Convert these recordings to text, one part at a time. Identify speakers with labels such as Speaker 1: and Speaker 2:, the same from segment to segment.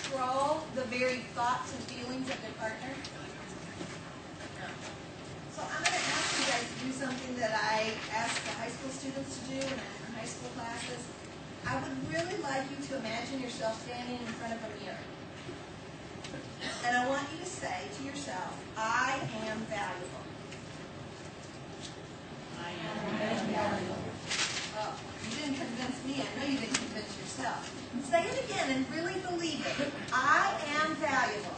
Speaker 1: control the very thoughts and feelings of their partner? No. So I'm going to ask you guys to do something that I ask the high school students to do in high school classes. I would really like you to imagine yourself standing in front of a mirror. And I want you to say to yourself, I am valuable. I am valuable. Oh, you didn't convince me. I know you didn't convince yourself. Say it again and really believe it. I am valuable.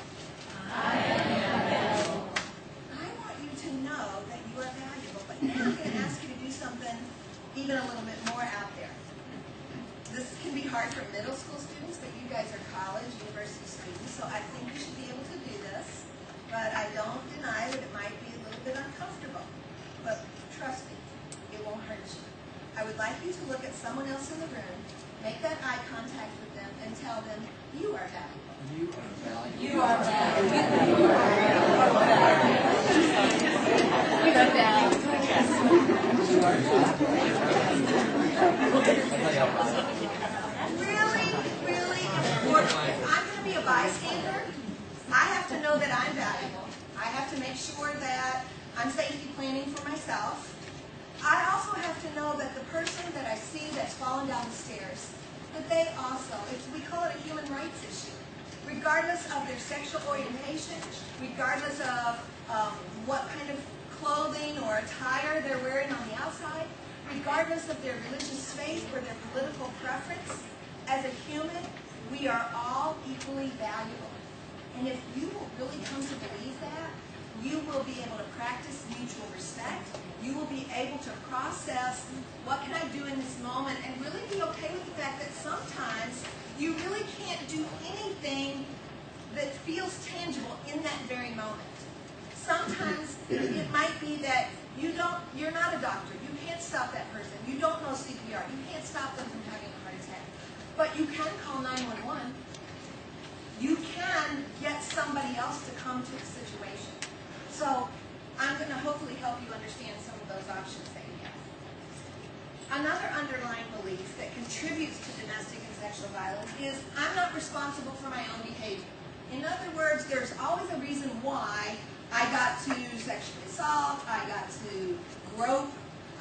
Speaker 1: I am valuable. I want you to know that you are valuable. But now I'm going to ask you to do something even a little bit more out there. This can be hard for middle school students, but you guys are college, university students, so I think you should be able to do this. But I don't deny that it might be a little bit uncomfortable. But trust me, it won't hurt you. I would like you to look at someone else in the room, make that eye contact with them, and tell them, you are valuable.
Speaker 2: You are valuable.
Speaker 3: You are valuable. You are valuable. You are valuable.
Speaker 1: Really, really important. If I'm going to be a bystander, I have to know that I'm valuable. I have to make sure that I'm safety planning for myself. I also have to know that the person that I see that's fallen down the stairs, that they also, we call it a human rights issue. Regardless of their sexual orientation, regardless of what kind of clothing or attire they're wearing on the outside, regardless of their religious faith or their political preference, as a human, we are all equally valuable. And if you will really come to believe that, you will be able to practice mutual respect. You will be able to process what can I do in this moment and really be okay with the fact that sometimes you really can't do anything that feels tangible in that very moment. Sometimes it might be that you're not a doctor. You can't stop that person. You don't know CPR. You can't stop them from having a heart attack. But you can call 911. You can get somebody else to come to the situation. So I'm going to hopefully help you understand some of those options that you have. Another underlying belief that contributes to domestic and sexual violence is I'm not responsible for my own behavior. In other words, there's always a reason why I got to sexually assault, I got to grope,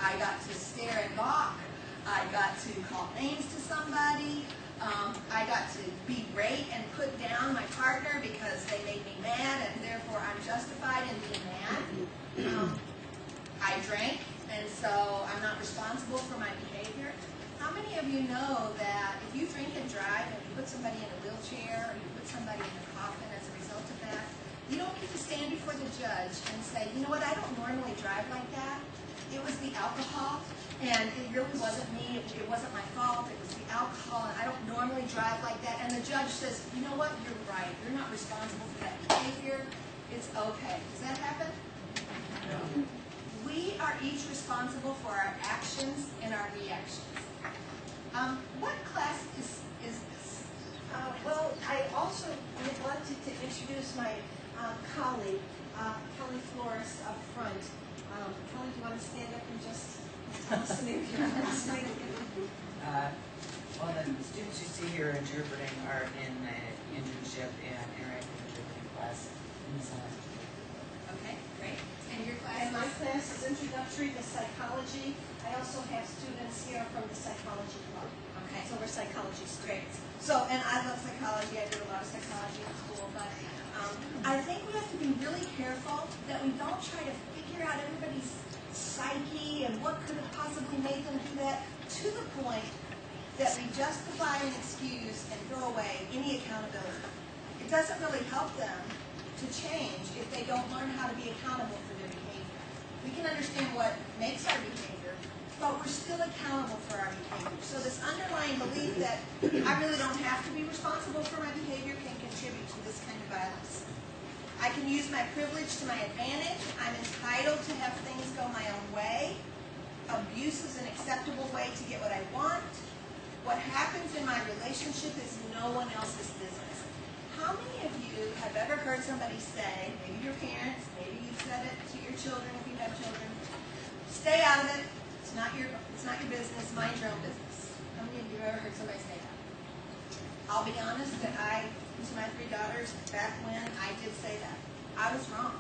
Speaker 1: I got to stare and mock, I got to call names to somebody, I got to berate and put down my partner because they made me mad and therefore I'm justified in being mad. I drank and so I'm not responsible for my behavior. How many of you know that if you drink and drive and you put somebody in a wheelchair or you put somebody in a coffin as a result of that, you don't get to stand before the judge and say, you know what, I don't normally drive like that. It was the alcohol, and it really wasn't me. It wasn't my fault. It was the alcohol, and I don't normally drive like that. And the judge says, you know what, you're right. You're not responsible for that behavior. It's okay. Does that happen? No. We are each responsible for our actions and our reactions. What class is this?
Speaker 4: Well, I also neglected to introduce my colleague, Kelly Flores, up front. Kelly, do you want to stand up and just tell us the name of your class?
Speaker 5: Well, the students you see here interpreting are in the internship and interactive interpreting class in the summer.
Speaker 1: Okay, great. And your class?
Speaker 4: And my class is Introductory to Psychology. I also have students here from the Psychology Club.
Speaker 1: Okay.
Speaker 4: So we're psychology students.
Speaker 1: Great. So, and I love psychology. I did a lot of psychology in school, but I think we have to be really careful that we don't try to figure out everybody's psyche and what could have possibly made them do that to the point that we justify and excuse and throw away any accountability. It doesn't really help them to change if they don't learn how to be accountable for their behavior. We can understand what makes our behavior, but we're still accountable for our behavior. So this underlying belief that I really don't have to be responsible for my behavior can contribute to this kind of violence. I can use my privilege to my advantage. I'm entitled to have things go my own way. Abuse is an acceptable way to get what I want. What happens in my relationship is no one else's business. How many of you have ever heard somebody say, maybe your parents, maybe you've said it to your children if you have children, stay out of it. It's not your business. Mind your own business. How many of you have ever heard somebody say that? I'll be honest that I, to 3 daughters back when I did say that. I was wrong.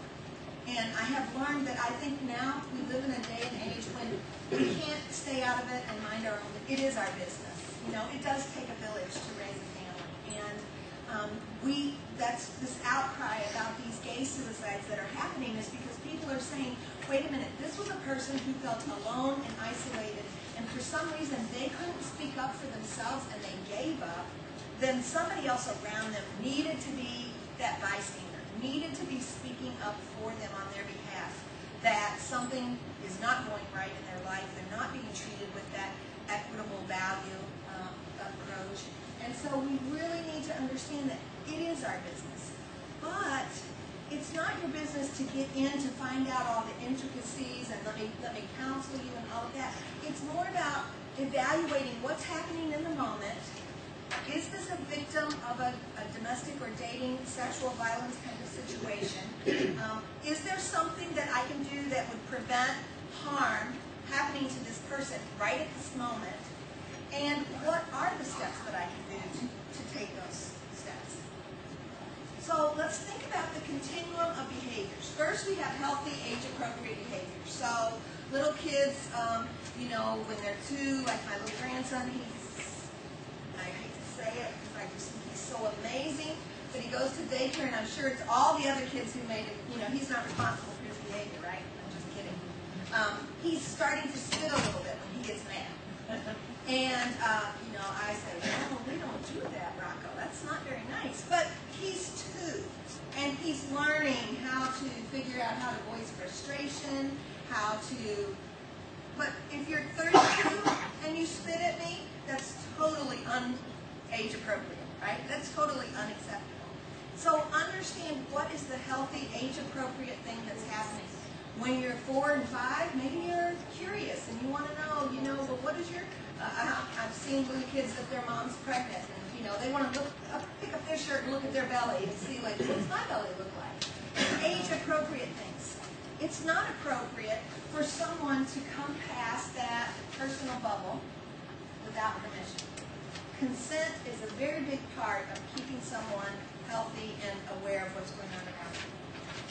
Speaker 1: And I have learned that I think now we live in a day and age when we can't stay out of it and mind our own. It is our business. You know, it does take a village to raise a family. And that's this outcry about these gay suicides that are happening is because people are saying, wait a minute, this was a person who felt alone and isolated, and for some reason they couldn't speak up for themselves and they gave up. Then somebody else around them needed to be that bystander, needed to be speaking up for them on their behalf, that something is not going right in their life, they're not being treated with that equitable value approach. And so we really need to understand that it is our business. But it's not your business to get in to find out all the intricacies and let me counsel you and all of that. It's more about evaluating what's happening in the moment. Is this a victim of a domestic or dating sexual violence kind of situation? Is there something that I can do that would prevent harm happening to this person right at this moment? And what are the steps that I can do to take those steps? So let's think about the continuum of behaviors. First, we have healthy, age-appropriate behaviors. So little kids, you know, when they're 2, like my little grandson, I hate to say it because I just think he's so amazing, but he goes to daycare, and I'm sure it's all the other kids who made it. You know, he's not responsible for his behavior, right? I'm just kidding. He's starting to spit a little bit when he gets mad. And, you know, I say, no, we don't do that, Rocco. That's not very nice. But he's 2, and he's learning how to figure out how to voice frustration, but if you're 32 and you spit at me, that's totally age appropriate, right? That's totally unacceptable. So understand what is the healthy, age-appropriate thing that's happening. When you're 4 and 5, maybe you're curious and you want to know, you know, well, what is your... I've seen little kids that their mom's pregnant, and you know they want to pick up their shirt and look at their belly and see, like, what's my belly look like? Age-appropriate things. It's not appropriate for someone to come past that personal bubble without permission. Consent is a very big part of keeping someone healthy and aware of what's going on around them.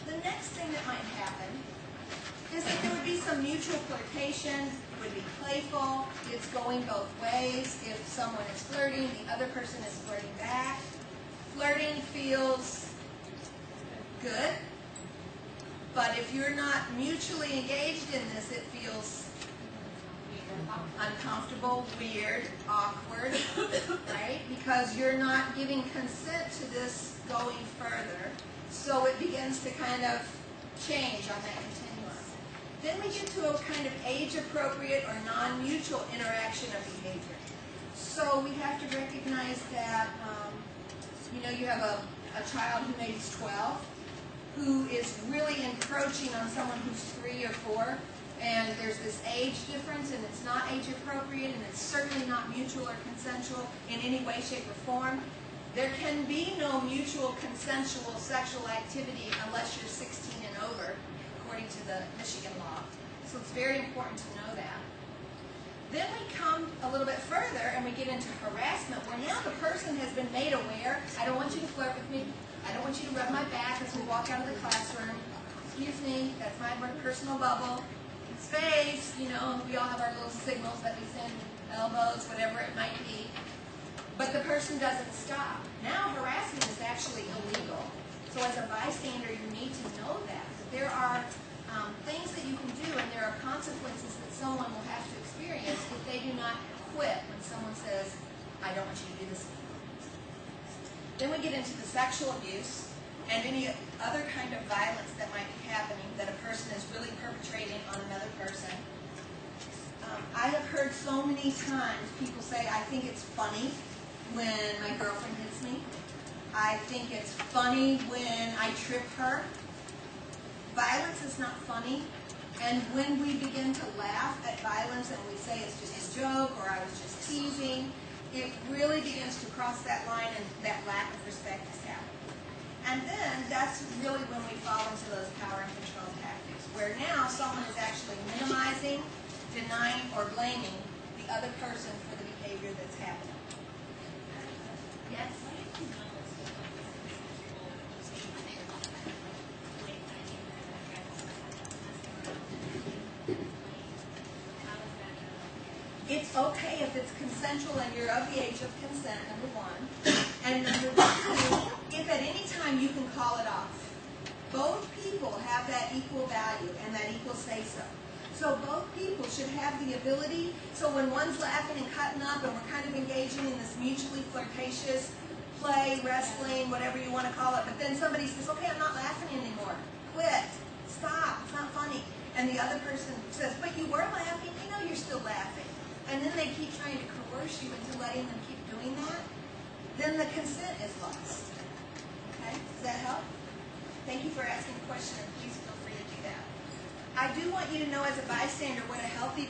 Speaker 1: The next thing that might happen is that there would be some mutual flirtation. It would be playful. It's going both ways. If someone is flirting, the other person is flirting back. Flirting feels good, but if you're not mutually engaged in this, it feels uncomfortable, weird, awkward, right? Because you're not giving consent to this going further, so it begins to kind of change on that continuum. Then we get to a kind of age-appropriate or non-mutual interaction of behavior. So we have to recognize that, you know, you have a child who maybe is 12 who is really encroaching on someone who's 3 or 4, and there's this age difference, and it's not age-appropriate, and it's certainly not mutual or consensual in any way, shape, or form. There can be no mutual consensual sexual activity unless you're 16 and over, according to the Michigan law. So it's very important to know that. Then we come a little bit further and we get into harassment, where now the person has been made aware. I don't want you to flirt with me. I don't want you to rub my back as we walk out of the classroom. Excuse me, that's my personal bubble. Space, you know, we all have our little signals that we send, elbows, whatever it might be. But the person doesn't stop. Now harassment is actually illegal. So as a bystander, you need to know that there are things that you can do, and there are consequences that someone will have to experience if they do not quit when someone says, I don't want you to do this anymore. Then we get into the sexual abuse and any other kind of violence that might be happening that a person is really perpetrating on another person. I have heard so many times people say, I think it's funny when my girlfriend hits me. I think it's funny when I trip her. Violence is not funny, and when we begin to laugh at violence and we say it's just a joke or I was just teasing, it really begins to cross that line, and that lack of respect is happening. And then that's really when we fall into those power and control tactics, where now someone is actually minimizing, denying, or blaming the other person for the behavior that's happening. Yes? okay if it's consensual and you're of the age of consent, number one. And number two, if at any time you can call it off. Both people have that equal value and that equal say-so. So both people should have the ability, so when one's laughing and cutting up and we're kind of engaging in this mutually flirtatious play, wrestling, whatever you want to call it, but then somebody says, okay, I'm not laughing anymore. Quit. Stop. It's not funny. And the other person says, but you were laughing. I know you're still laughing. And then they keep trying to coerce you into letting them keep doing that. Then the consent is lost. Okay? Does that help? Thank you for asking the question, and please feel free to do that. I do want you to know as a bystander what a healthy